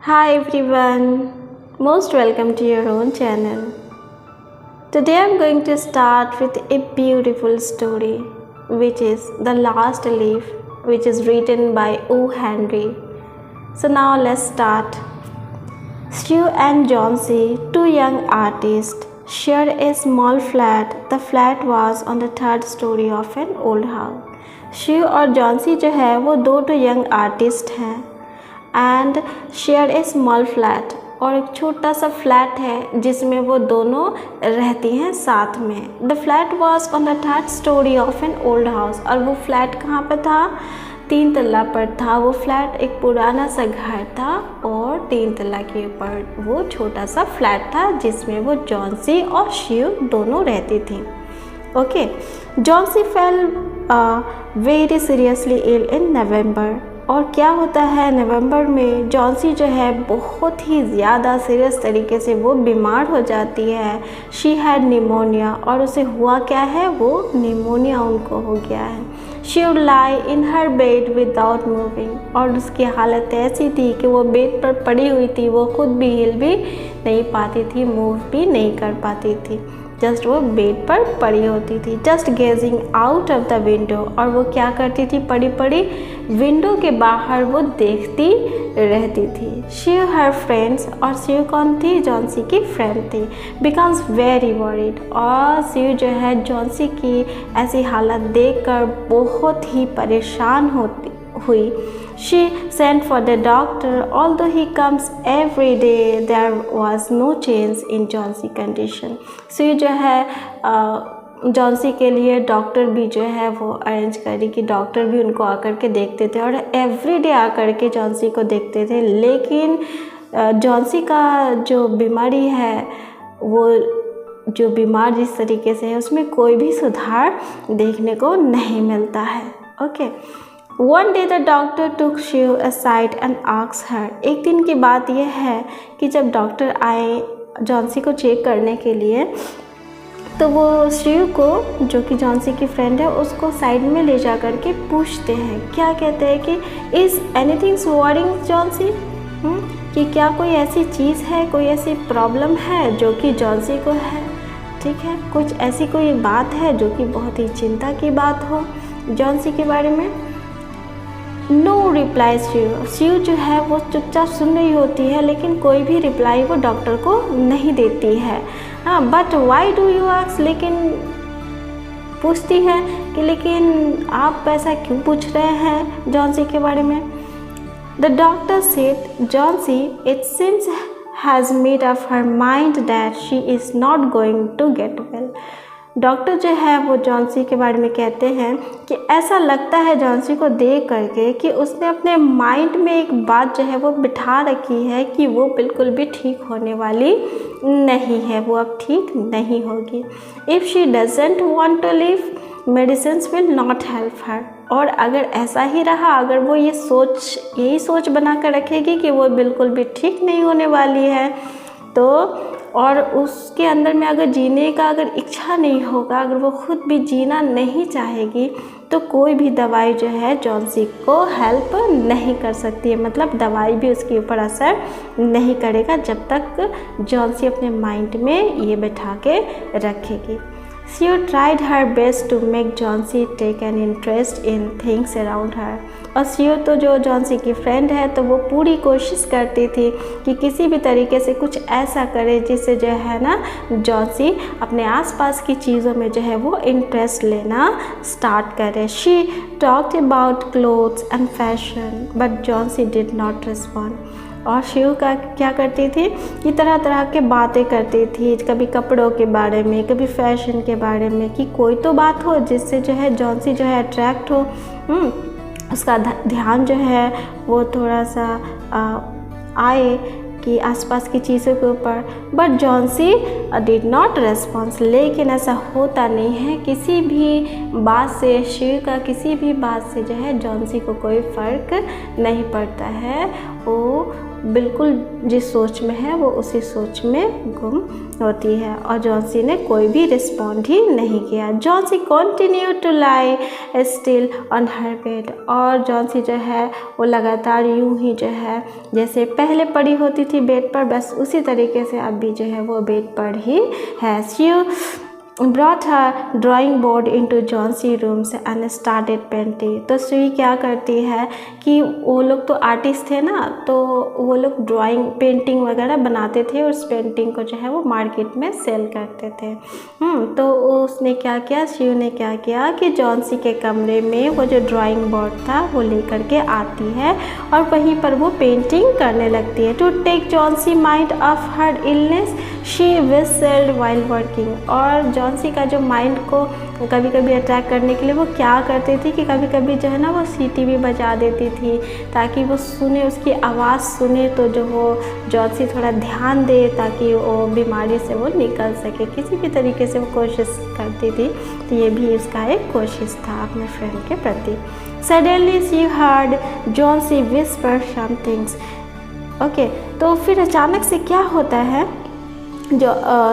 Hi everyone, most welcome to your own channel. Today I'm going to start with a beautiful story, which is The Last Leaf, which is written by O. Henry. So now let's start. Stu and Johnsy, two young artists, shared a small flat. The flat was on the third story of an old house. Stu और Johnsy जो है वो दो young artist हैं and share A small flat, और एक छोटा सा फ्लैट है जिसमें वो दोनों रहती हैं साथ में। The flat was on the third story of an old house, और वो फ्लैट कहाँ पर था? 3 तल्ला पर था। वो फ्लैट एक पुराना सा घर था और 3 तल्ला के ऊपर वो छोटा सा फ्लैट था जिसमें वो जॉन्सी और शिव दोनों रहती थी। Okay, Johnsy fell very seriously ill in November. और क्या होता है नवंबर में? जॉन्सी जो है बहुत ही ज़्यादा सीरियस तरीके से वो बीमार हो जाती है। शी हैड निमोनिया, और उसे हुआ क्या है? वो निमोनिया उनको हो गया है। She would lie in her bed without moving, और उसकी हालत ऐसी थी कि वो बेड पर पड़ी हुई थी, वो खुद भी हिल भी नहीं पाती थी, मूव भी नहीं कर पाती थी, जस्ट वो बेड पर पड़ी होती थी। Just gazing out of the window, और वो क्या करती थी? पड़ी पड़ी विंडो के बाहर वो देखती रहती थी। शिव हर फ्रेंड्स, और शिव कौन थी? जॉन्सी की फ्रेंड थी। बिकम्स वेरी वरीड, और शिव जो है जॉन्सी की ऐसी हालत देखकर बहुत ही परेशान हुई। She sent for the doctor. Although he comes every day, there was no change in Johnsy condition. So जो है जॉन्सी के लिए डॉक्टर भी जो है वो अरेंज करी कि डॉक्टर भी उनको आकर के देखते थे, और एवरी डे आकर के जॉन्सी को देखते थे। लेकिन जॉन्सी का जो बीमारी है, वो जो बीमार जिस तरीके से है उसमें कोई भी सुधार देखने को नहीं मिलता है। Okay, One day the doctor took Shiv aside and asked her. एक दिन की बात यह है कि जब डॉक्टर आए जॉन्सी को चेक करने के लिए, तो वो शिव को, जो कि जॉन्सी की फ्रेंड है, उसको साइड में ले जा कर के पूछते हैं। क्या कहते हैं कि इज़ एनीथिंग वॉरिंग जॉन्सी, कि क्या कोई ऐसी चीज़ है, कोई ऐसी प्रॉब्लम है जो कि जॉन्सी को है। ठीक है, कुछ ऐसी कोई बात है जो कि बहुत ही चिंता की बात हो जॉन्सी के बारे में। No reply Shiv. शिव जो है वो चुपचाप सुन रही होती है, लेकिन कोई भी रिप्लाई वो डॉक्टर को नहीं देती है। हाँ, but why do you ask, लेकिन पूछती है कि लेकिन आप ऐसा क्यों पूछ रहे हैं जॉन्सी के बारे में। The doctor said, Johnsy it seems has made up her mind that she is not going to get well. Doctor जो है वो जॉन्सी के बारे में कहते हैं कि ऐसा लगता है जॉन्सी को देख करके कि उसने अपने माइंड में एक बात जो है वो बिठा रखी है कि वो बिल्कुल भी ठीक होने वाली नहीं है, वो अब ठीक नहीं होगी। If she doesn't want to live, medicines will not help her. और अगर ऐसा ही रहा, अगर वो यही सोच बना कर रखेगी कि वो बिल्कुल भी ठीक नहीं होने वाली है, तो और उसके अंदर में अगर जीने का अगर इच्छा नहीं होगा, अगर वो खुद भी जीना नहीं चाहेगी, तो कोई भी दवाई जो है जॉन्सी को हेल्प नहीं कर सकती है। मतलब दवाई भी उसके ऊपर असर नहीं करेगा जब तक जॉन्सी अपने माइंड में ये बैठा के रखेगी। She tried her best to make Johnsy take an interest in things around her. और शिव तो जो जॉन्सी की फ्रेंड है, तो वो पूरी कोशिश करती थी कि किसी भी तरीके से कुछ ऐसा करे जिससे जो है ना जॉन्सी अपने आसपास की चीज़ों में जो है वो इंटरेस्ट लेना स्टार्ट करे। She talked about clothes and fashion, but Johnsy did not respond. और शिव का क्या करती थी कि तरह तरह के बातें करती थी, कभी कपड़ों के बारे में, कभी फैशन के बारे में, कि कोई तो बात हो जिससे जो है जॉन्सी जो है अट्रैक्ट हो, उसका ध्यान जो है वो थोड़ा सा आए कि आसपास की चीज़ों के ऊपर। But Johnsy did not response. लेकिन ऐसा होता नहीं है, किसी भी बात से, शिव का किसी भी बात से जो है जॉन्सी को कोई फ़र्क नहीं पड़ता है। वो बिल्कुल जिस सोच में है वो उसी सोच में गुम होती है। और जॉन्सी ने कोई भी रिस्पॉन्ड ही नहीं किया। Johnsy continue to lie still on her bed, और जॉन्सी जो है वो लगातार यूं ही जो है जैसे पहले पड़ी होती थी बेड पर, बस उसी तरीके से अभी जो है वो बेड पर ही है। She brought her drawing board into Johnsy rooms and started painting। तो सुई क्या करती है कि वो लोग तो आर्टिस्ट थे ना, तो वो लोग ड्राइंग पेंटिंग वगैरह बनाते थे और उस पेंटिंग को जो है वो मार्केट में सेल करते थे। तो उसने क्या किया, शिव ने क्या किया कि जॉन्सी के कमरे में वो जो ड्राइंग बोर्ड था वो लेकर के आती है और वहीं पर वो पेंटिंग करने लगती है। To take Johnsy mind off her illness she whistled while working. और जॉन्सी का जो माइंड को कभी कभी अट्रैक्ट करने के लिए वो क्या करती थी कि कभी कभी जो है ना वो सीटी भी बजा देती थी ताकि वो सुने, उसकी आवाज़ सुने तो जो वो जॉन्सी थोड़ा ध्यान दे ताकि वो बीमारी से वो निकल सके। किसी भी तरीके से वो कोशिश करती थी, तो ये भी उसका एक कोशिश था अपने फ्रेंड के प्रति। Suddenly she heard Johnsy whisper some things. Okay, तो फिर अचानक से क्या होता है, जो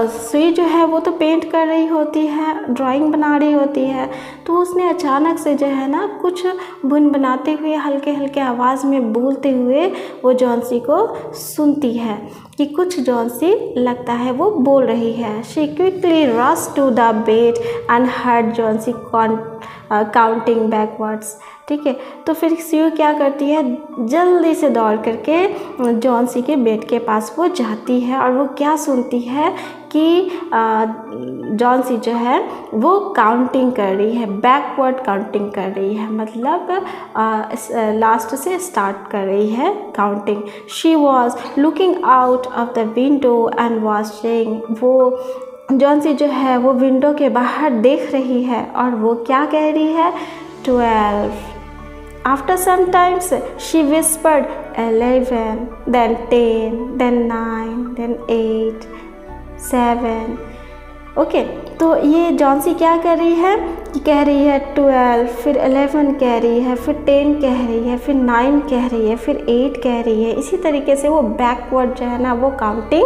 सुई जो है वो तो पेंट कर रही होती है, ड्राइंग बना रही होती है, तो उसने अचानक से जो है ना कुछ बुन बनाते हुए हल्के हल्के आवाज़ में बोलते हुए वो जॉन्सी को सुनती है कि कुछ जॉन्सी लगता है वो बोल रही है। She quickly rush to the bed and heard Johnsy counting backwards. ठीक है, तो फिर शिव क्या करती है, जल्दी से दौड़ करके जॉन्सी के बेड के पास वो जाती है और वो क्या सुनती है कि जॉन्सी जो है वो काउंटिंग कर रही है, बैकवर्ड काउंटिंग कर रही है, मतलब लास्ट से स्टार्ट कर रही है counting. She was looking out of the window and was saying. वो जॉन्सी जो है वो विंडो के बाहर देख रही है और वो क्या कह रही है, 12। After some times she whispered 11, then 10, then 9, then 8, 7। Okay, तो ये जॉन्सी क्या कर रही है कि कह रही है 12, फिर 11 कह रही है, फिर 10 कह रही है, फिर 9 कह रही है, फिर 8 कह रही है। इसी तरीके से वो बैकवर्ड जो है ना वो काउंटिंग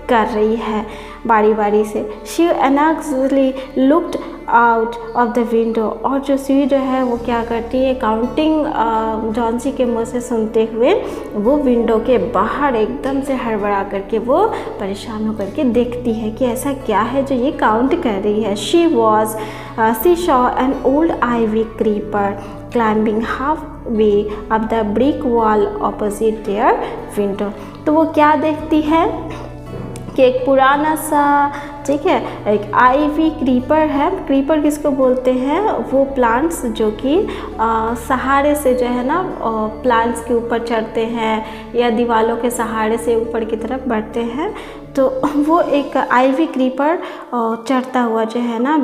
कर रही है बारी बारी से। She anxiously looked out of the window. और जो सुई जो है वो क्या करती है, काउंटिंग जॉन्सी के मुँह से सुनते हुए वो विंडो के बाहर एकदम से हड़बड़ा करके वो परेशान होकर के देखती है कि ऐसा क्या है जो ये काउंट कर रही है। She saw an old ivy creeper climbing halfway up the brick wall opposite their window. तो वो क्या देखती है कि एक पुराना सा, ठीक है, एक आईवी क्रीपर है। क्रीपर किसको बोलते हैं, वो प्लांट्स जो कि सहारे से जो है ना प्लांट्स के ऊपर चढ़ते हैं या दीवारों के सहारे से ऊपर की तरफ बढ़ते हैं। तो वो एक आईवी क्रीपर चढ़ता हुआ जो है ना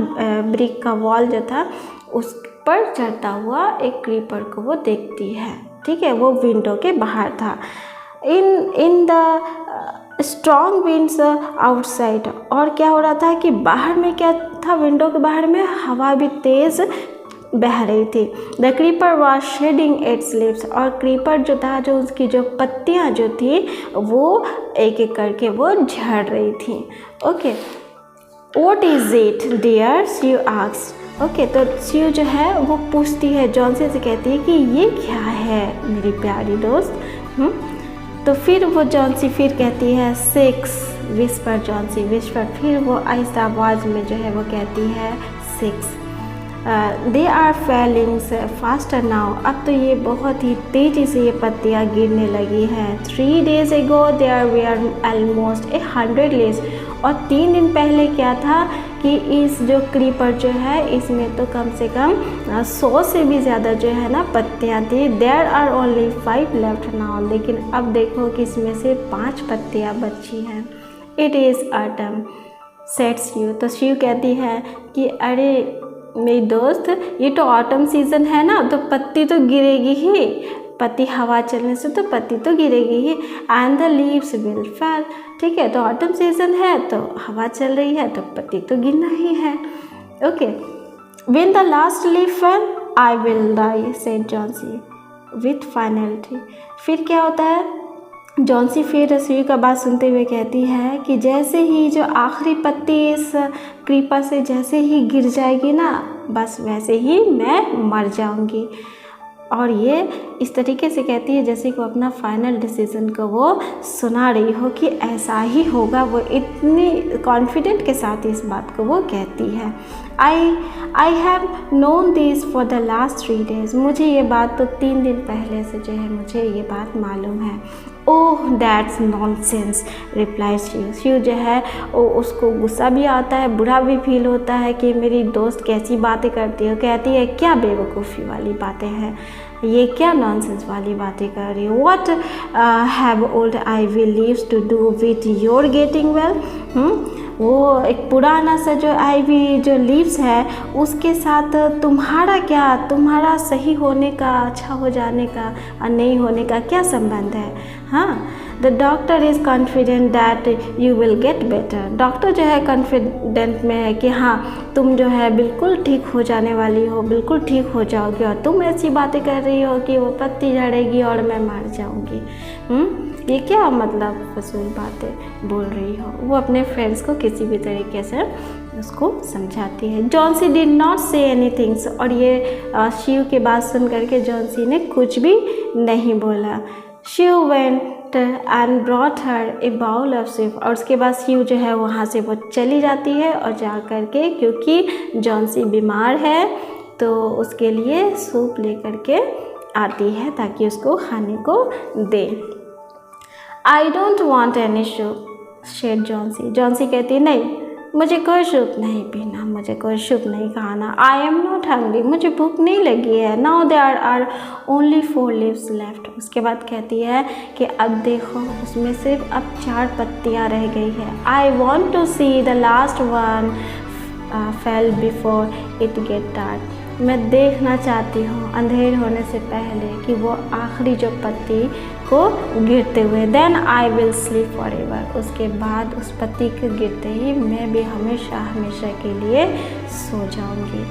ब्रिक का वॉल जो था उस पर चढ़ता हुआ एक क्रीपर को वो देखती है। ठीक है, वो विंडो के बाहर था। In the strong winds outside. और क्या हो रहा था कि बाहर में क्या था, विंडो के बाहर में हवा भी तेज़ बह रही थी। The creeper was shedding its leaves. और क्रीपर जो था, जो उसकी जो पत्तियां जो थी वो एक एक करके वो झड़ रही थी। Okay, what is it dear, she asked. Okay, तो शिव जो है वो पूछती है, जॉन्सी से कहती है कि ये क्या है मेरी प्यारी दोस्त। तो फिर वो जॉन्सी फिर कहती है 6, विस्पर जॉन्सी विस्पर। फिर वो आहिस्ता आवाज़ में जो है वो कहती है 6। They are falling faster now. अब तो ये बहुत ही तेज़ी से ये पत्तियाँ गिरने लगी हैं। 3 days ago there were almost 100 leaves। और 3 दिन पहले क्या था कि इस जो क्रीपर जो है इसमें तो कम से कम 100 से भी ज़्यादा जो है ना पत्तियाँ थी। There are only 5 left now. लेकिन अब देखो कि इसमें से 5 पत्तियाँ बची हैं। It is autumn said Shiv. तो शिव कहती है कि अरे मेरी दोस्त, ये तो ऑटम सीज़न है ना, तो पत्ती तो गिरेगी ही, पत्ती हवा चलने से तो पत्ती तो गिरेगी ही। And the leaves will fall. ठीक है, तो ऑटम सीजन है तो हवा चल रही है तो पत्ती तो गिरना ही है। Okay, when the last leaf fall I will die said Johnsy with finality. फिर क्या होता है जॉन्सी फिर शिव का बात सुनते हुए कहती है कि जैसे ही जो आखिरी पत्ती इस क्रीपर से जैसे ही गिर जाएगी ना, बस वैसे ही मैं मर जाऊंगी। और ये इस तरीके से कहती है जैसे कि वो अपना फाइनल डिसीज़न को वो सुना रही हो कि ऐसा ही होगा। वो इतनी कॉन्फिडेंट के साथ इस बात को वो कहती है। I have known this for the last 3 days। मुझे ये बात तो 3 दिन पहले से जो है मुझे ये बात मालूम है। Oh that's nonsense reply Shiv. Shiv जो है उसको गुस्सा भी आता है, बुरा भी फील होता है कि मेरी दोस्त कैसी बातें करती है। कहती है क्या बेवकूफ़ी वाली बातें हैं, ये क्या नॉनसेंस वाली बातें कर रही हो। What have old ivy leaves to do with your getting well. वो एक पुराना सा जो आइवी जो लीव्स है उसके साथ तुम्हारा क्या, तुम्हारा सही होने का, अच्छा हो जाने का और नहीं होने का क्या संबंध है। हाँ, the doctor is confident that you will get better. Doctor जो है कॉन्फिडेंट में है कि हाँ तुम जो है बिल्कुल ठीक हो जाने वाली हो, बिल्कुल ठीक हो जाओगी। और तुम ऐसी बातें कर रही हो कि वो पत्ती झड़ेगी और मैं मर जाऊंगी। ये क्या मतलब फजूल बातें बोल रही हो। वो अपने फ्रेंड्स को किसी भी तरीके से उसको समझाती है। Johnsy did not say anything. और ये शिव की बात सुन करके जॉन्सी ने कुछ भी नहीं बोला। Shiv went and brought her a bowl of soup. और उसके बाद शिव जो है वहाँ से वो चली जाती है और जा कर के, क्योंकि जॉन्सी बीमार है तो उसके लिए सूप लेकर के आती है ताकि उसको खाने को दे। I don't want any soup said Johnsy. Johnsy कहती नहीं मुझे कोई सूप नहीं पीना, मुझे कोई सूप नहीं खाना। I am not hungry. मुझे भूख नहीं लगी है। Now there are only 4 leaves left. उसके बाद कहती है कि अब देखो उसमें सिर्फ अब 4 पत्तियाँ रह गई है। I want to see the last one fall before it get dark. मैं देखना चाहती हूँ अंधेर होने से पहले कि वो आखिरी जो पत्ती को गिरते हुए। Then I will sleep forever. उसके बाद उस पत्ती के गिरते ही मैं भी हमेशा हमेशा के लिए सो जाऊँगी।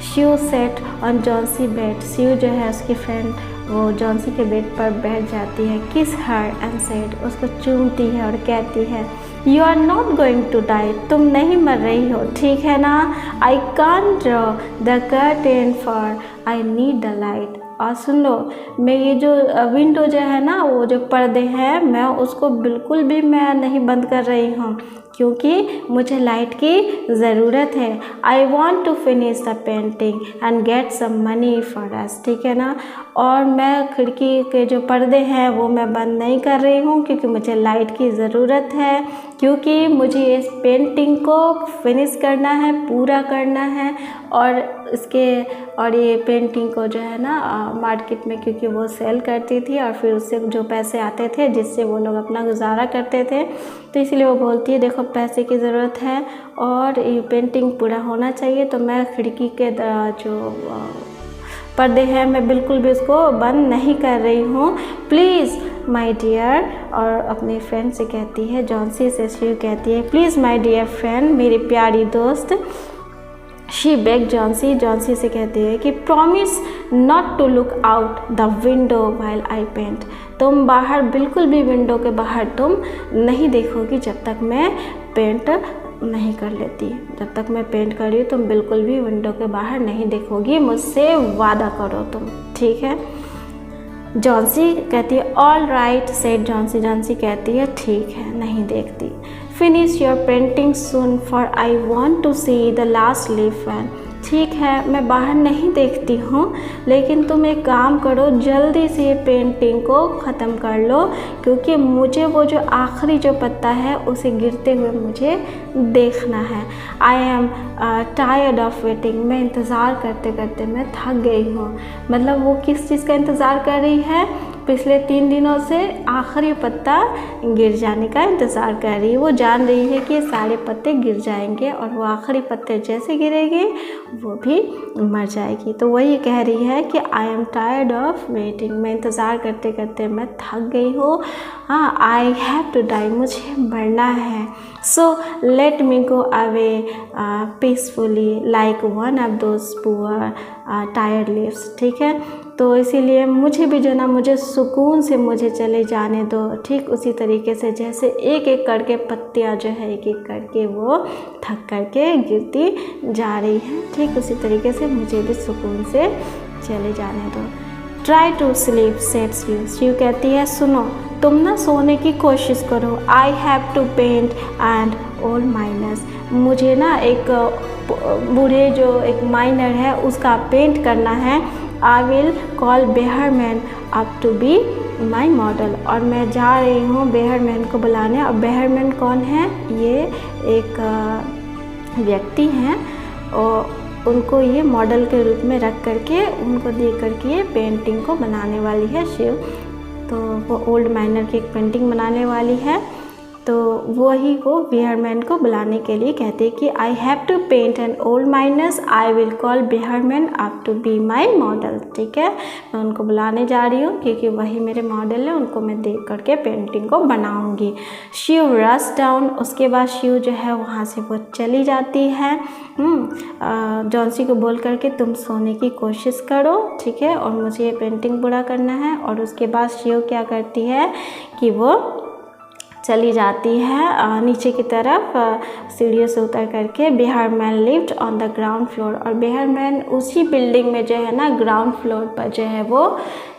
Shiv sat on Johnsy bed. Shiv जो है उसकी फ्रेंड वो जॉन्सी के बेड पर बैठ जाती है। किस हर एंड सेड। उसको चूमती है और कहती है you are not going to die. तुम नहीं मर रही हो, ठीक है ना। I can't draw the curtain for I need the light. और सुन लो, मैं ये जो विंडो जो है ना, वो जो पर्दे हैं, मैं उसको बिल्कुल भी मैं नहीं बंद कर रही हूँ क्योंकि मुझे लाइट की ज़रूरत है। I want to finish the painting and get some money for us. ठीक है ना। और मैं खिड़की के जो पर्दे हैं वो मैं बंद नहीं कर रही हूँ क्योंकि मुझे लाइट की ज़रूरत है, क्योंकि मुझे इस पेंटिंग को फिनिश करना है, पूरा करना है। और ये पेंटिंग को जो है ना मार्केट में, क्योंकि वो सेल करती थी और फिर उससे जो पैसे आते थे जिससे वो लोग अपना गुजारा करते थे, तो इसलिए वो बोलती है देखो पैसे की ज़रूरत है और ये पेंटिंग पूरा होना चाहिए। तो मैं खिड़की के जो पर्दे हैं मैं बिल्कुल भी उसको बंद नहीं कर रही हूँ, प्लीज़ माय डियर। और अपनी फ्रेंड से कहती है, जॉन्सी से शिव कहती है प्लीज़ माय डियर फ्रेंड, मेरी प्यारी दोस्त। She bag Johnsy. जॉन्सी से कहती है कि promise not to look out the window while I paint. तुम बाहर बिल्कुल भी विंडो के बाहर तुम नहीं देखोगी जब तक मैं पेंट नहीं कर लेती। जब तक मैं पेंट कर रही हूँ तुम बिल्कुल भी विंडो के बाहर नहीं देखोगी, मुझसे वादा करो तुम, ठीक है। जॉन्सी कहती है all right said Johnsy. Johnsy कहती है ठीक है, नहीं देखती। Finish your painting soon for I want to see the last leaf one. ठीक है, मैं बाहर नहीं देखती हूँ, लेकिन तुम एक काम करो, जल्दी से ये पेंटिंग को ख़त्म कर लो क्योंकि मुझे वो जो आखिरी जो पत्ता है उसे गिरते हुए मुझे देखना है। I am tired of waiting. मैं इंतज़ार करते करते मैं थक गई हूँ। मतलब वो किस चीज़ का इंतज़ार कर रही है? पिछले 3 दिनों से आखिरी पत्ता गिर जाने का इंतज़ार कर रही है। वो जान रही है कि सारे पत्ते गिर जाएंगे और वो आखिरी पत्ते जैसे गिरेंगे वो भी मर जाएगी। तो वही कह रही है कि I am tired of waiting. मैं इंतज़ार करते करते मैं थक गई हूँ। हाँ, आई हैव टू डाई। मुझे मरना है। So let me go away peacefully like one of those poor tired leaves. ठीक है, तो इसीलिए मुझे भी जो ना मुझे सुकून से मुझे चले जाने दो। ठीक उसी तरीके से जैसे एक एक करके पत्तियाँ जो है एक एक करके वो थक करके गिरती जा रही हैं, ठीक उसी तरीके से मुझे भी सुकून से चले जाने दो। Try to sleep said Shiv. Shiv कहती है सुनो, तुम ना सोने की कोशिश करो। I have to paint and old miners. मुझे ना एक बूढ़े जो एक माइनर है उसका पेंट करना है। I will call Behrman up to be my model. और मैं जा रही हूँ बेहरमैन को बुलाने। और बेहरमैन कौन है? ये एक व्यक्ति हैं और उनको ये मॉडल के रूप में रख करके उनको दे करके ये पेंटिंग को बनाने वाली है शिव। तो वो ओल्ड माइनर की एक पेंटिंग बनाने वाली है। तो वही वो बेहरमैन को बुलाने के लिए कहते हैं कि I have to paint an old miners, I will call Behrman up to be my model. ठीक है, मैं उनको बुलाने जा रही हूँ क्योंकि वही मेरे मॉडल है, उनको मैं देख करके पेंटिंग को बनाऊँगी। Shiv rush down. उसके बाद शिव जो है वहाँ से वो चली जाती है। जॉन्सी को बोल करके तुम सोने की कोशिश करो, ठीक है, और मुझे ये पेंटिंग पूरा करना है। और उसके बाद शिव क्या करती है कि वो चली जाती है नीचे की तरफ सीढ़ियों से उतर करके। Behrman lived on the ground floor. और बेहरमैन उसी बिल्डिंग में जो है ना ग्राउंड फ्लोर पर जो है वो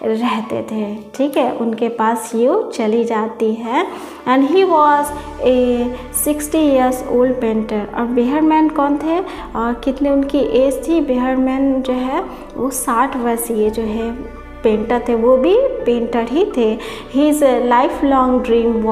रहते थे। ठीक है, उनके पास शिव चली जाती है। And he was a 60 years old painter. और बेहरमैन कौन थे और कितने उनकी एज थी? बेहरमैन जो है वो 60 वर्षीय जो है पेंटर थे, वो भी पेंटर ही थे। His life long dream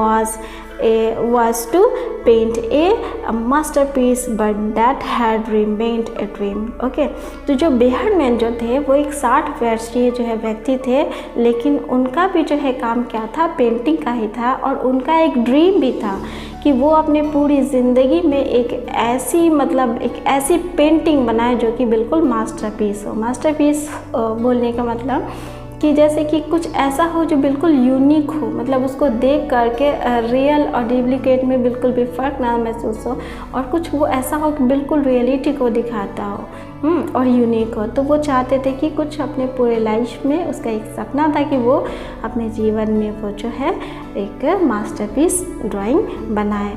was to paint a masterpiece but that had remained a dream. Okay, तो जो बेहरमैन जो थे वो एक 60 वर्षीय जो है व्यक्ति थे, लेकिन उनका भी जो है काम क्या था? पेंटिंग का ही था। और उनका एक ड्रीम भी था कि वो अपने पूरी ज़िंदगी में एक ऐसी पेंटिंग बनाए जो कि बिल्कुल मास्टरपीस हो। मास्टरपीस बोलने का मतलब कि जैसे कि कुछ ऐसा हो जो बिल्कुल यूनिक हो, मतलब उसको देख करके रियल और डुप्लीकेट में बिल्कुल भी फ़र्क ना महसूस हो, और कुछ वो ऐसा हो कि बिल्कुल रियलिटी को दिखाता हो और यूनिक हो। तो वो चाहते थे कि कुछ अपने पूरे लाइफ में उसका एक सपना था कि वो अपने जीवन में वो जो है एक मास्टरपीस ड्राइंग बनाए।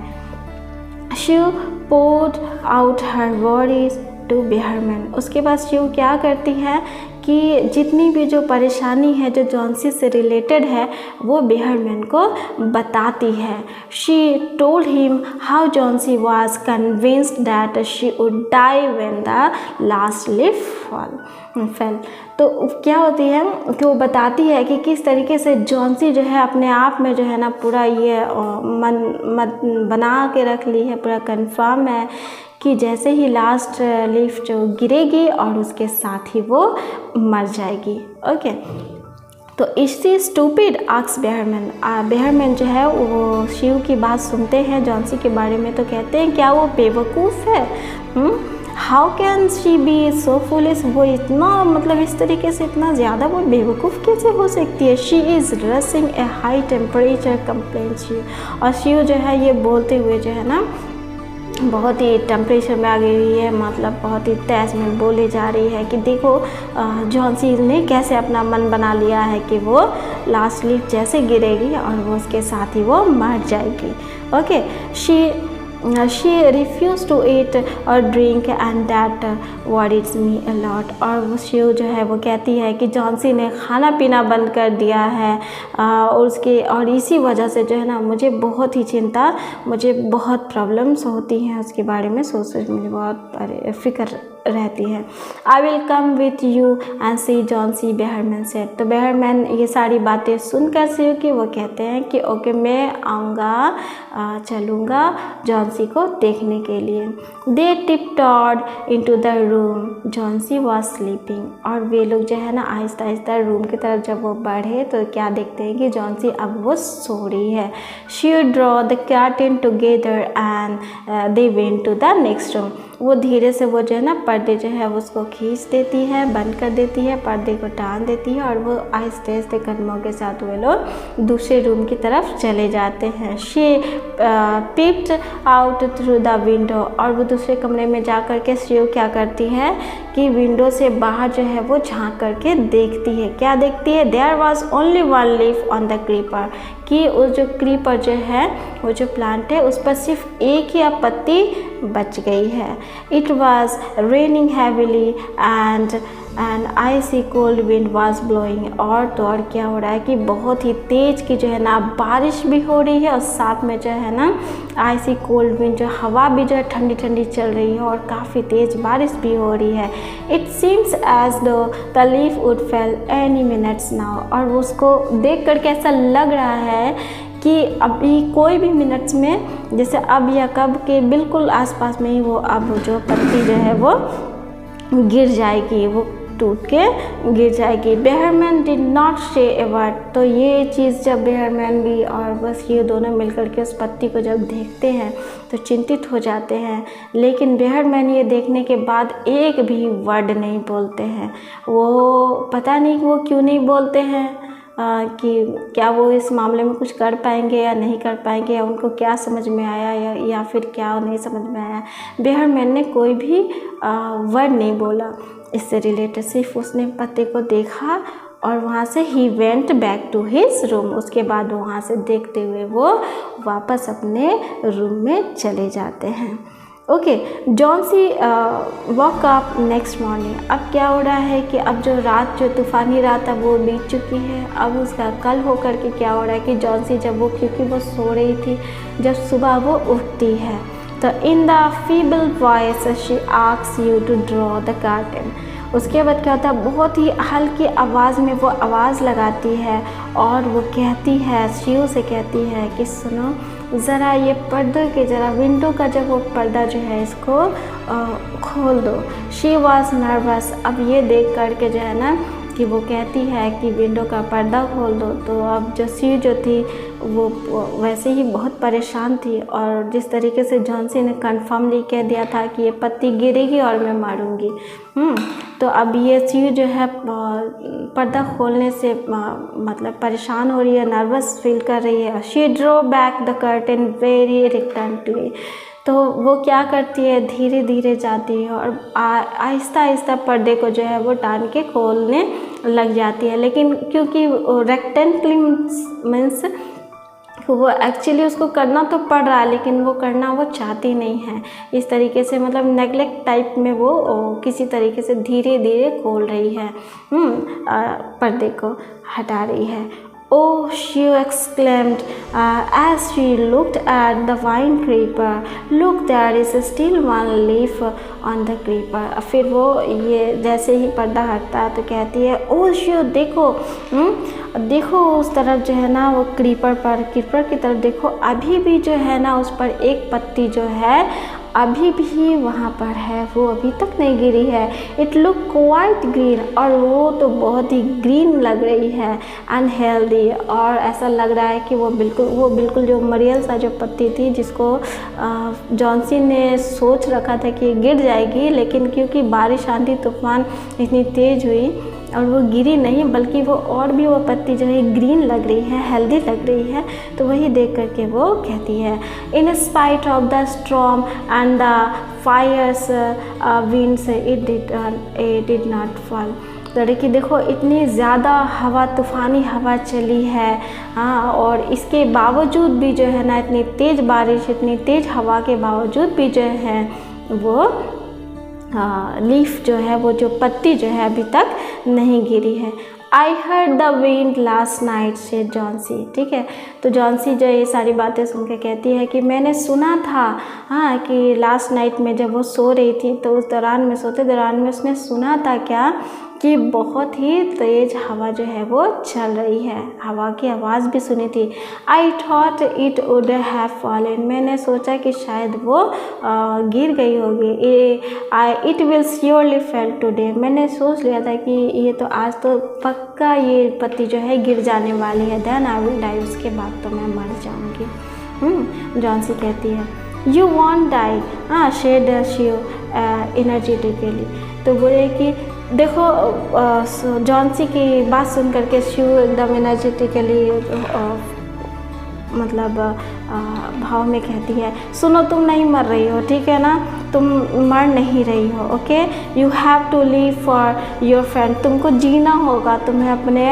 Shiv poured out her worries to Behrman. उसके बाद शिव क्या करती है कि जितनी भी जो परेशानी है जो जॉन्सी से रिलेटेड है वो बेहरमैन को बताती है। She told him how Johnsy was convinced that she would die when the last leaf fell. तो क्या होती है कि वो बताती है कि किस तरीके से जॉन्सी जो है अपने आप में जो है ना पूरा ये मन बना के रख ली है, पूरा कंफर्म है कि जैसे ही लास्ट लीफ जो गिरेगी और उसके साथ ही वो मर जाएगी। ओके, तो इसी स्टूपिड आक्स बेहरमैन। बेहरमैन जो है वो शिव की बात सुनते हैं जॉन्सी के बारे में, तो कहते हैं क्या वो बेवकूफ़ है? How can she be so foolish? वो इतना मतलब इस तरीके से इतना ज़्यादा वो बेवकूफ़ कैसे हो सकती है? She is running a high temperature complain Shiv. और शिव जो है ये बोलते हुए जो है ना बहुत ही टेम्परेचर में आ गई है, मतलब बहुत ही तेज़ में बोले जा रही है कि देखो जॉन्सी ने कैसे अपना मन बना लिया है कि वो लास्ट लीफ जैसे गिरेगी और वो उसके साथ ही वो मर जाएगी। Okay, she refused to eat or drink and that worries me a lot। और वो शिव जो है वो कहती है कि जॉन्सी ने खाना पीना बंद कर दिया है और इसी वजह से जो है ना मुझे बहुत ही चिंता, मुझे बहुत प्रॉब्लम्स होती हैं उसके बारे में सोच मुझे बहुत फिक्र रहती है। I will come with you and see Johnsy, Behrman said. तो बेहरमैन ये सारी बातें सुनकर शिव की वो कहते हैं कि ओके मैं आऊँगा, चलूँगा जॉन्सी को देखने के लिए। They tiptoed into the room, Johnsy was sleeping. और वे लोग जो है ना आहिस्ता आहिस्ता रूम की तरफ जब वो बढ़े तो क्या देखते हैं कि जॉन्सी अब वो सो रही है। She draw the curtain together and they went to the next room. वो धीरे से वो जो है ना पर्दे जो है उसको खींच देती है, बंद कर देती है, पर्दे को टान देती है और वो आहिस्ते आहिस्ते कदमों के साथ वो लोग दूसरे रूम की तरफ चले जाते हैं। She peeped out through the window, और वो दूसरे कमरे में जा कर के शिव क्या करती है कि विंडो से बाहर जो है वो झांक करके देखती है। क्या देखती है? There was only one leaf on the creeper, कि उस जो क्रीपर जो है वो जो प्लांट है उस पर सिर्फ एक ही अब पत्ती बच गई है। It was raining heavily and icy cold wind was blowing, और तो और क्या हो रहा है कि बहुत ही तेज़ की जो है ना बारिश भी हो रही है और साथ में जो है ना आइसी कोल्ड विंड जो हवा भी जो है ठंडी ठंडी चल रही है और काफ़ी तेज़ बारिश भी हो रही है। इट सीम्स एज दो the leaf would fail any minutes now, और उसको देख करके ऐसा लग रहा है कि अभी कोई भी मिनट्स में, जैसे अब या कब के बिल्कुल आसपास में ही वो अब जो पत्ती जो है वो गिर जाएगी, वो टूट के गिर जाएगी। बेहरमैन डिड नॉट से ए वर्ड, तो ये चीज़ जब बेहरमैन भी और बस ये दोनों मिलकर के उस पत्ती को जब देखते हैं तो चिंतित हो जाते हैं, लेकिन बेहरमैन ये देखने के बाद एक भी वर्ड नहीं बोलते हैं। वो पता नहीं वो क्यों नहीं बोलते हैं, कि क्या वो इस मामले में कुछ कर पाएंगे या नहीं कर पाएंगे, या उनको क्या समझ में आया या फिर क्या नहीं समझ में आया। बेहरमैन ने कोई भी वर्ड नहीं बोला इससे रिलेटेड, सिर्फ उसने पत्ते को देखा और वहाँ से ही went back to his room. उसके बाद वहाँ से देखते हुए वो वापस अपने रूम में चले जाते हैं। Okay, Johnsy walk up next morning. अब क्या हो रहा है कि अब जो रात, जो तूफ़ानी रात अब वो बीत चुकी है। अब उसका कल होकर के क्या हो रहा है कि जॉन्सी जब वो, क्योंकि वो सो रही थी, जब सुबह वो उठती है तो in the feeble voice she asks you to draw the curtain. उसके बाद क्या होता है, बहुत ही हल्की आवाज़ में वो आवाज़ लगाती है और वो कहती है, शिव से कहती है कि सुनो ज़रा ये पर्दे के ज़रा विंडो का जब वो पर्दा जो है इसको खोल दो। She was nervous. अब ये देख कर के जो है ना कि वो कहती है कि विंडो का पर्दा खोल दो, तो अब जो शिव जो थी वो वैसे ही बहुत परेशान थी, और जिस तरीके से जॉन्सी ने कन्फर्मली कह दिया था कि ये पत्ती गिरेगी और मैं मारूंगी, तो अब ये शिव जो है पर्दा खोलने से मतलब परेशान हो रही है, नर्वस फील कर रही है। She draw back the curtain very reluctantly, तो वो क्या करती है, धीरे धीरे जाती है और आहिस्ता आहिस्ता पर्दे को जो है वो टान के खोलने लग जाती है। लेकिन क्योंकि रेक्टेंटली मीन्स वो एक्चुअली उसको करना तो पड़ रहा है, लेकिन वो करना वो चाहती नहीं है। इस तरीके से मतलब नेगलेक्ट टाइप में वो किसी तरीके से धीरे धीरे खोल रही है, पर्दे को हटा रही है। Oh, she exclaimed as she looked at the vine creeper. Look, there is still one leaf on the creeper. फिर वो ये जैसे ही पर्दा हटता है तो कहती है, ओह शिव देखो, देखो उस तरफ जो है ना वो क्रीपर की तरफ देखो, अभी भी जो है ना उस पर एक पत्ती जो है अभी भी वहाँ पर है, वो अभी तक नहीं गिरी है। इट लुक क्वाइट ग्रीन, और वो तो बहुत ही ग्रीन लग रही है, अनहेल्दी, और ऐसा लग रहा है कि वो बिल्कुल जो मरियल सा जो पत्ती थी जिसको जॉन्सी ने सोच रखा था कि गिर जाएगी, लेकिन क्योंकि बारिश आंधी तूफान इतनी तेज़ हुई और वो गिरी नहीं, बल्कि वो और भी वो पत्ती जो है ग्रीन लग रही है, हेल्दी लग रही है। तो वही देख करके वो कहती है, in spite of the storm and the Fyers winds it did not fall. तो देखिए देखो इतनी ज़्यादा हवा, तूफ़ानी हवा चली है, हाँ, और इसके बावजूद भी जो है ना इतनी तेज़ बारिश, इतनी तेज़ हवा के बावजूद भी जो है वो लीफ जो है, वो जो पत्ती जो है अभी तक नहीं गिरी है। I heard the wind last night से जॉन्सी। ठीक है, तो जॉन्सी जो ये सारी बातें सुन के कहती है कि मैंने सुना था, हाँ, कि लास्ट नाइट में जब वो सो रही थी तो उस दौरान में, सोते दौरान में उसने सुना था क्या कि बहुत ही तेज़ हवा जो है वो चल रही है, हवा की आवाज़ भी सुनी थी। I thought it would have fallen, मैंने सोचा कि शायद वो गिर गई होगी। It will surely fail today, मैंने सोच लिया था कि ये तो आज तो पक्का ये पत्ती जो है गिर जाने वाली है। देन आई विल डाई, उसके बाद तो मैं मर जाऊँगी। जॉन्सी कहती है यू वॉन्ट डाई, हाँ शेड शिव एनर्जेटिकली। तो बोले कि देखो जॉन्सी की बात सुन करके शिव एकदम एनर्जेटिकली मतलब भाव में कहती है, सुनो तुम नहीं मर रही हो, ठीक है ना, तुम मर नहीं रही हो, okay, you have to live for your friend, तुमको जीना होगा, तुम्हें अपने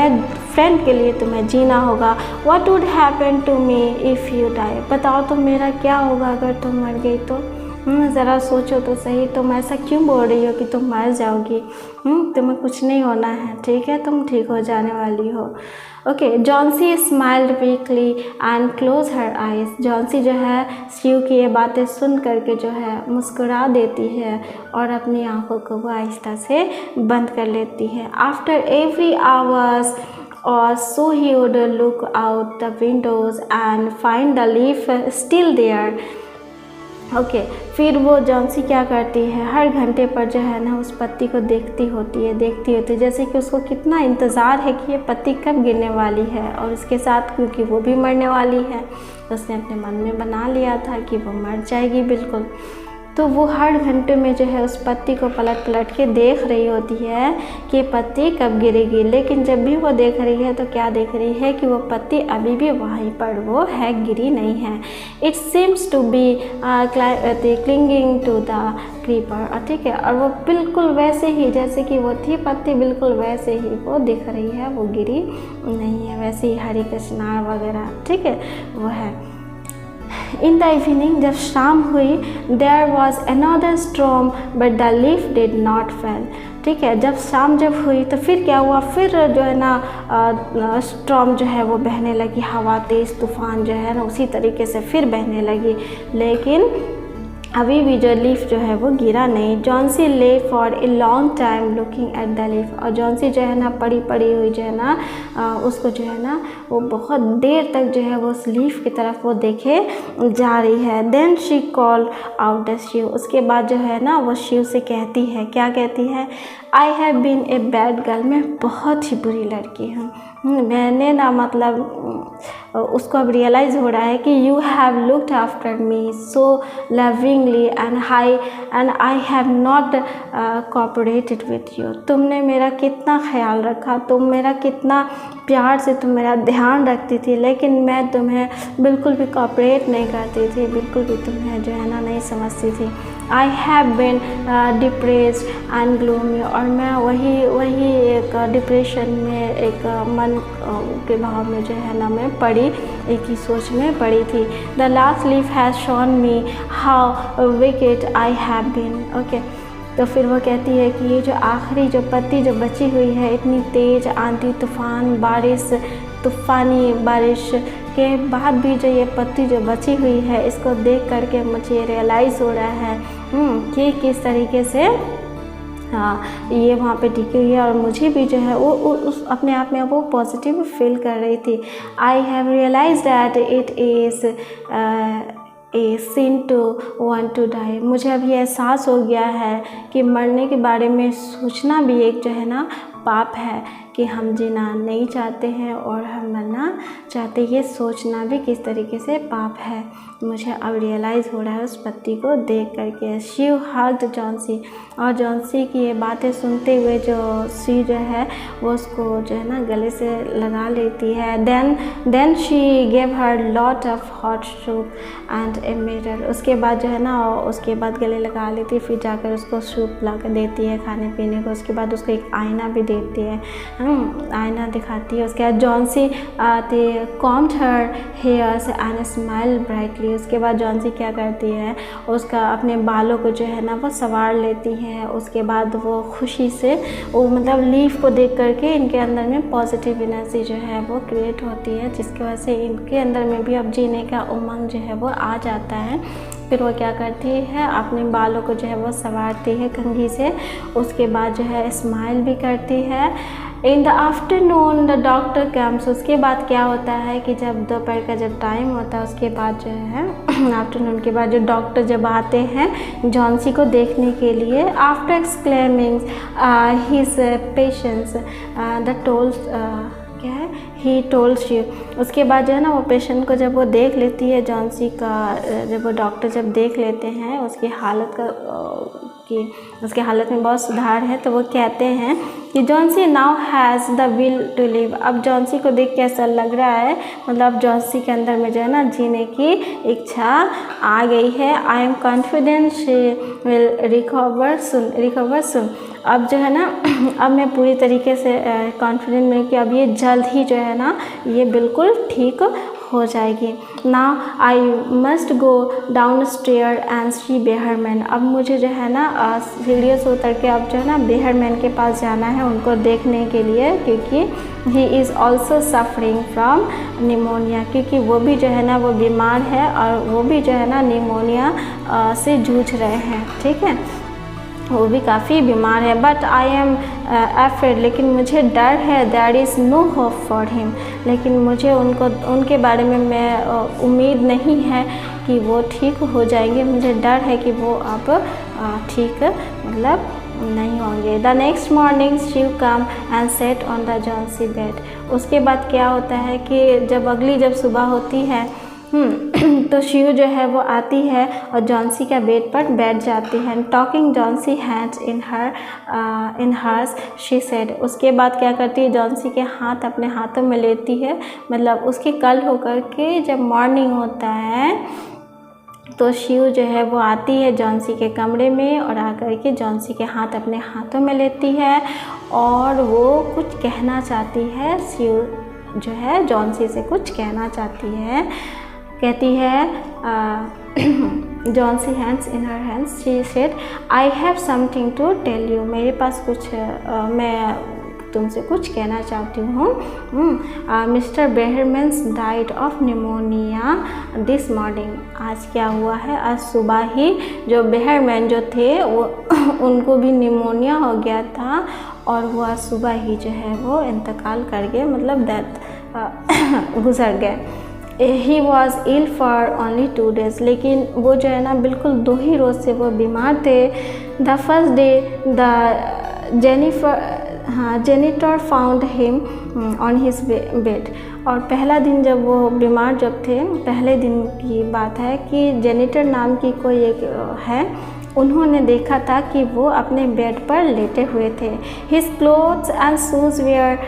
फ्रेंड के लिए तुम्हें जीना होगा। What would happen to me if you die, बताओ तो मेरा क्या होगा अगर तुम मर गई तो। ज़रा सोचो तो सही, तुम ऐसा क्यों बोल रही हो कि तुम मर जाओगी। तुम्हें कुछ नहीं होना है, ठीक है, तुम ठीक हो जाने वाली हो। Okay, Johnsy smiled weekly and close her eyes. Johnsy जो है शिव की ये बातें सुन करके जो है मुस्कुरा देती है और अपनी आंखों को वो आहिस्ता से बंद कर लेती है। After every hours or so he would look out the windows and find the leaf still there. Okay, फिर वो जॉन्सी क्या करती है, हर घंटे पर जो है ना उस पत्ती को देखती होती है, जैसे कि उसको कितना इंतज़ार है कि ये पत्ती कब गिरने वाली है। और इसके साथ क्योंकि वो भी मरने वाली है, तो उसने अपने मन में बना लिया था कि वो मर जाएगी बिल्कुल। तो वो हर घंटे में जो है उस पत्ती को पलट पलट के देख रही होती है कि पत्ती कब गिरेगी। लेकिन जब भी वो देख रही है तो क्या देख रही है कि वो पत्ती अभी भी वहीं पर वो है, गिरी नहीं है। It seems to be clinging to the creeper, ठीक है, और वो बिल्कुल वैसे ही जैसे कि वो थी पत्ती, बिल्कुल वैसे ही वो दिख रही है, वो गिरी नहीं है, वैसे ही हरी कृष्णार वगैरह, ठीक है, वो है। इन द इवनिंग, जब शाम हुई, there was another storm but the leaf did not fall, ठीक है, जब शाम जब हुई तो फिर क्या हुआ, फिर जो है ना स्टॉर्म जो है वो बहने लगी, हवा तेज़ तूफान जो है ना उसी तरीके से फिर बहने लगी, लेकिन अभी भी जो लीफ जो है वो गिरा नहीं। जॉन्सी ले for a long time looking at the leaf, और जॉन्सी जो है ना पड़ी हुई जो है ना उसको जो है ना वो बहुत देर तक जो है वो उस लीफ की तरफ वो देखे जा रही है। Then she call out the shiv, उसके बाद जो है ना वो शिव से कहती है, क्या कहती है, I have been a bad girl, मैं बहुत ही बुरी लड़की हूँ। मैंने ना मतलब उसको अब रियलाइज़ हो रहा है कि you have looked after me so lovingly and I have not cooperated with you, तुमने मेरा कितना ख्याल रखा, तुम मेरा कितना प्यार से तुम मेरा ध्यान रखती थी, लेकिन मैं तुम्हें बिल्कुल भी कोऑपरेट नहीं करती थी, बिल्कुल भी तुम्हें जो है ना नहीं समझती थी। I have been depressed and gloomy, और मैं वही एक डिप्रेशन में, एक मन के भाव में जो है ना मैं पड़ी, एक ही सोच में पड़ी थी। The last leaf has shown me how wicked I have been, okay. तो फिर वो कहती है कि ये जो आखिरी जो पत्ती जो बची हुई है, इतनी तेज़ आंधी तूफान बारिश, तूफ़ानी बारिश के बाद भी जो ये पत्ती जो बची हुई है, इसको देख करके मुझे रियलाइज़ हो रहा है कि किस तरीके से ये वहाँ पे टिकी हुई है, और मुझे भी जो है वो उस अपने आप में वो पॉजिटिव फील कर रही थी। I have realise that it is a sin to want to die, मुझे अभी एहसास हो गया है कि मरने के बारे में सोचना भी एक जो है ना पाप है, कि हम जीना नहीं चाहते हैं और हम मरना चाहते, ये सोचना भी किस तरीके से पाप है। मुझे अब रियलाइज़ हो रहा है उस पत्ती को देख करके। शिव हग्ड जॉन्सी, और जॉन्सी की ये बातें सुनते हुए जो सी जो है वो उसको जो है ना गले से लगा लेती है। Then she gave her lot of hot soup and a mirror, उसके बाद जो है ना उसके बाद गले लगा लेती है, फिर जाकर उसको सूप ला कर देती है खाने पीने को, उसके बाद उसको एक आईना भी देती है, आईना दिखाती है। उसके बाद Johnsy combed her hairs and smile brightly, उसके बाद जॉन्सी क्या करती है, उसका अपने बालों को जो है ना वो संवार लेती है। उसके बाद वो खुशी से वो मतलब लीफ को देख करके इनके अंदर में पॉजिटिव एनर्जी जो है वो क्रिएट होती है, जिसकी वजह से इनके अंदर में भी अब जीने का उमंग जो है वो आ जाता है। फिर वो क्या करती है, अपने बालों को जो है वो संवारती है कंघी से, उसके बाद जो है स्माइल भी करती है। In the afternoon the doctor comes, उसके बाद क्या होता है कि जब दोपहर का जब टाइम होता है उसके बाद जो है आफ्टरनून के बाद जो डॉक्टर जब आते हैं जॉन्सी को देखने के लिए, after exclaiming his patience the tolls क्या है, ही टोल्ड शी। उसके बाद जो है ना वो पेशेंट को जब वो देख लेती है जॉन्सी का, जब वो डॉक्टर जब देख लेते हैं उसकी हालत का कि उसके हालत में बहुत सुधार है, तो वो कहते हैं कि Johnsy now has the will to live. अब जॉन्सी को देख के ऐसा लग रहा है, मतलब जॉन्सी के अंदर में जो है ना जीने की इच्छा आ गई है। I am confident she will recover soon. अब जो है ना अब मैं पूरी तरीके से कॉन्फिडेंट में कि अब ये जल्द ही जो है ना ये बिल्कुल ठीक हो जाएगी। Now I must go down stair and see Behrman. अब मुझे जो है ना सीढ़ियों से उतर के अब जो है ना बेहरमैन के पास जाना है उनको देखने के लिए, क्योंकि he is also suffering from pneumonia, क्योंकि वो भी जो है ना वो बीमार है और वो भी जो है ना निमोनिया से जूझ रहे हैं। ठीक है, वो भी काफ़ी बीमार है। बट आई एम अफ्रेड, लेकिन मुझे डर है। There is no hope for him, लेकिन मुझे उनके बारे में मैं उम्मीद नहीं है कि वो ठीक हो जाएंगे। मुझे डर है कि वो अब ठीक मतलब नहीं होंगे। The next morning she come and set on the Johnsy bed. उसके बाद क्या होता है कि जब सुबह होती है तो शिव जो है वो आती है और जॉन्सी का बेड पर बैठ जाती है। Taking Johnsy hands in hers she said. उसके बाद क्या करती है, जॉन्सी के हाथ अपने हाथों में लेती है। मतलब उसके कल होकर के जब मॉर्निंग होता है तो शिव जो है वो आती है जॉन्सी के कमरे में और आकर के जॉन्सी के हाथ अपने हाथों में लेती है और वो कुछ कहना चाहती है। शिव जो है जॉन्सी से कुछ कहना चाहती है, कहती है Johnsy hands in her hands she said I have something to tell you. मेरे पास कुछ मैं तुमसे कुछ कहना चाहती हूँ। Mister Behrman's died of pneumonia this morning. आज क्या हुआ है, आज सुबह ही जो बेहरमैन जो थे वो उनको भी निमोनिया हो गया था और वो आज सुबह ही जो है वो इंतकाल कर गए, मतलब डेथ गुजर गए। He was ill for only 2 days, लेकिन वो जो है ना बिल्कुल 2 ही रोज़ से वो बीमार थे। The first day the janitor found him on his bed. और पहला दिन जब वो बीमार जब थे, पहले दिन की बात है कि जेनिटर नाम की कोई एक है, उन्होंने देखा था कि वो अपने बेड पर लेटे हुए थे। His clothes and shoes were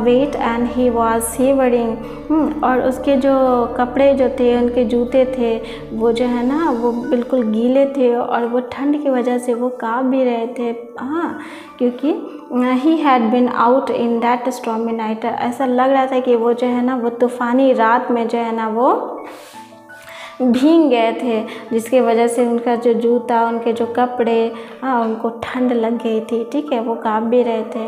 wet and he was shivering. और उसके जो कपड़े जो थे, उनके जूते थे, वो जो है ना वो बिल्कुल गीले थे और वो ठंड की वजह से वो काँप भी रहे थे। हाँ, क्योंकि he had been out in that stormy night. ऐसा लग रहा था कि वो जो है ना वो तूफ़ानी रात में जो है ना वो भीग गए थे, जिसकी वजह से उनका जो जूता, उनके जो कपड़े, हाँ, उनको ठंड लग गई थी। ठीक है, वो काँप भी रहे थे।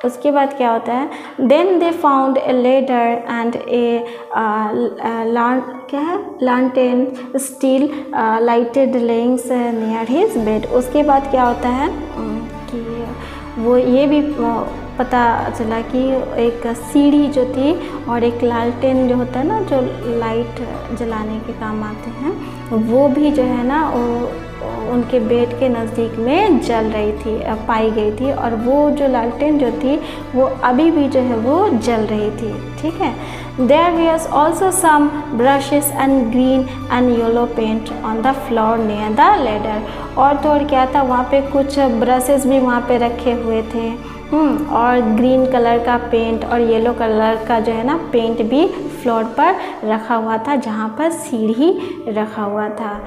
उसके बाद क्या होता है, then they found a ladder and a lantern still lighted lying near his bed. उसके बाद क्या होता है कि वो ये भी पता चला कि एक सीढ़ी जो थी और एक लालटेन जो होता है ना, जो लाइट जलाने के काम आते हैं, वो भी जो है ना उनके बेड के नज़दीक में जल रही थी, पाई गई थी। और वो जो लालटेन जो थी वो अभी भी जो है वो जल रही थी। ठीक है, there was also some brushes and green and yellow paint on the floor near the ladder. और तो और क्या था, वहाँ पे कुछ ब्रशेस भी वहाँ पे रखे हुए थे और ग्रीन कलर का पेंट और येलो कलर का जो है ना पेंट भी फ्लोर पर रखा हुआ था, जहाँ पर सीढ़ी रखा हुआ था।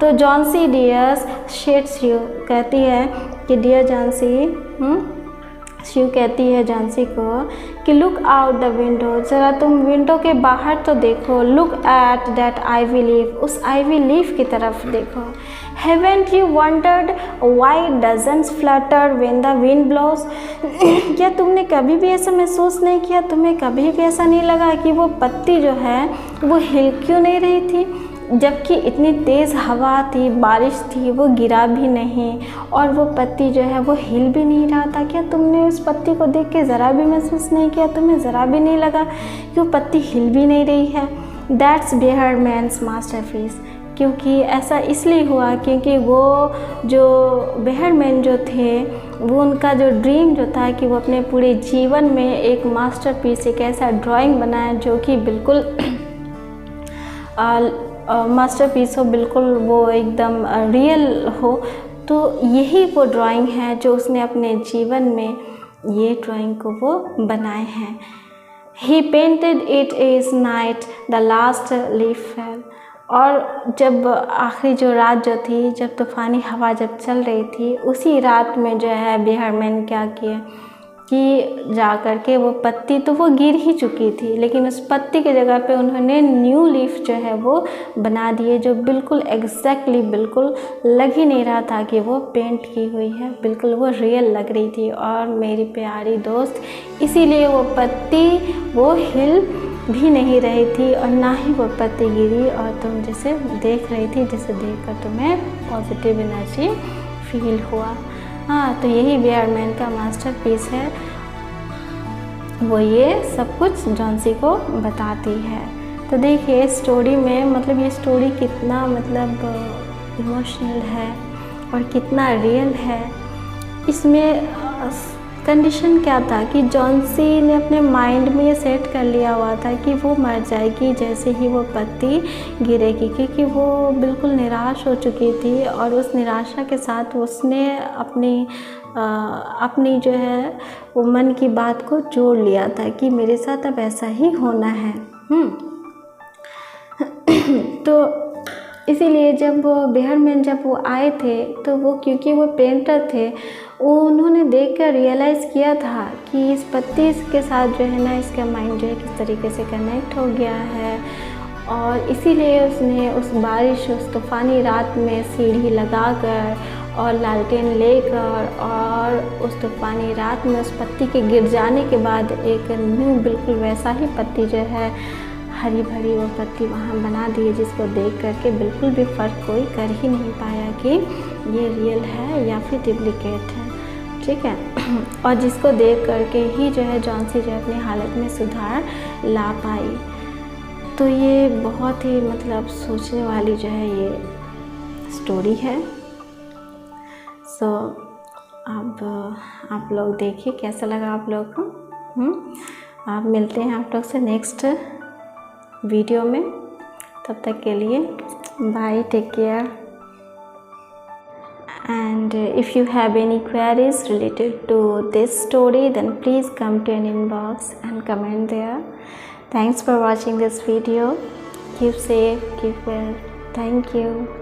तो जॉन्सी डियर्स शेड शिव कहती है कि डियर जॉन्सी, शिव कहती है जॉन्सी को कि लुक आउट द विंडो, ज़रा तुम विंडो के बाहर तो देखो। Look at that ivy leaf, उस आइवी लीफ की तरफ देखो। Haven't you wondered why doesn't flutter when the wind blows. क्या तुमने कभी भी ऐसा महसूस नहीं किया, तुम्हें कभी भी ऐसा नहीं लगा कि वो पत्ती जो है वो हिल क्यों नहीं रही थी, जबकि इतनी तेज़ हवा थी, बारिश थी, वो गिरा भी नहीं और वो पत्ती जो है वो हिल भी नहीं रहा था। क्या तुमने उस पत्ती को देख के ज़रा भी महसूस नहीं किया, तुम्हें ज़रा भी नहीं लगा कि वो पत्ती हिल भी नहीं रही है। दैट्स बेहरमैन्स मास्टरपीस, क्योंकि ऐसा इसलिए हुआ क्योंकि वो जो बेहरमैन जो थे वो उनका जो ड्रीम जो था कि वो अपने पूरे जीवन में एक मास्टरपीस, एक ऐसा ड्राइंग बनाए जो कि बिल्कुल मास्टरपीस हो, बिल्कुल वो एकदम रियल हो। तो यही वो ड्राइंग है जो उसने अपने जीवन में ये ड्राइंग को वो बनाए हैं। He painted it is night, the last leaf fell। और जब आखिरी जो रात जो थी, जब तूफ़ानी हवा जब चल रही थी, उसी रात में जो है बिहारमैन क्या किए कि जा कर के वो पत्ती तो वो गिर ही चुकी थी, लेकिन उस पत्ती की जगह पे उन्होंने न्यू लीफ जो है वो बना दिए, जो बिल्कुल एग्जैक्टली बिल्कुल लग ही नहीं रहा था कि वो पेंट की हुई है, बिल्कुल वो रियल लग रही थी। और मेरी प्यारी दोस्त, इसीलिए वो पत्ती वो हिल भी नहीं रही थी और ना ही वो पत्ती गिरी, और तुम जिसे देख रही थी, जिसे देखकर तुम्हें पॉजिटिव एनर्जी फील हुआ। हाँ, तो यही बिहारमैन का मास्टरपीस है, वो ये सब कुछ जॉन्सी को बताती है। तो देखिए स्टोरी में, मतलब ये स्टोरी कितना मतलब इमोशनल है और कितना रियल है। इसमें कंडीशन क्या था कि जॉन्सी ने अपने माइंड में ये सेट कर लिया हुआ था कि वो मर जाएगी जैसे ही वो पत्ती गिरेगी, क्योंकि वो बिल्कुल निराश हो चुकी थी और उस निराशा के साथ उसने अपनी जो है वो मन की बात को जोड़ लिया था कि मेरे साथ अब ऐसा ही होना है। तो इसीलिए जब बिहारमैन जब वो आए थे, तो वो क्योंकि वो पेंटर थे, उन्होंने देखकर रियलाइज़ किया था कि इस पत्ती के साथ जो है ना, इसका माइंड जो है किस तरीके से कनेक्ट हो गया है। और इसीलिए उसने उस बारिश, उस तूफ़ानी रात में सीढ़ी लगाकर और लालटेन लेकर और उस तूफ़ानी रात में उस पत्ती के गिर जाने के बाद एक न्यू बिल्कुल वैसा ही पत्ती जो है, हरी भरी वो पत्ती वहाँ बना दी है, जिसको देख करके बिल्कुल भी फ़र्क कोई कर ही नहीं पाया कि ये रियल है या फिर डुप्लीकेट है। ठीक है। और जिसको देख करके ही जो है जॉन्सी जो है अपनी हालत में सुधार ला पाई। तो ये बहुत ही मतलब सोचने वाली जो है ये स्टोरी है। सो अब आप लोग देखिए कैसा लगा आप लोग को। आप मिलते हैं आप लोग से नेक्स्ट वीडियो में। तब तक के लिए bye, take care. And if you have any queries related to this story, then please come to an inbox and comment there. Thanks for watching this video. Keep safe, keep well. Thank you.